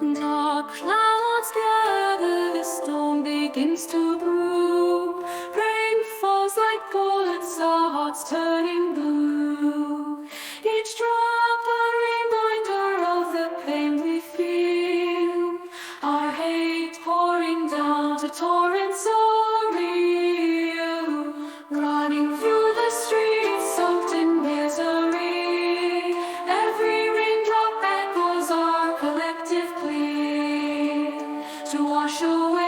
Dark clouds gather, the storm begins to brew. Rain falls like bullets, our hearts turning blue. Each drop a reminder of the pain we feel. Our hate pouring down to torrents of real. Running through the streets, soaked in misery. Every raindrop echoes our collective plea to wash away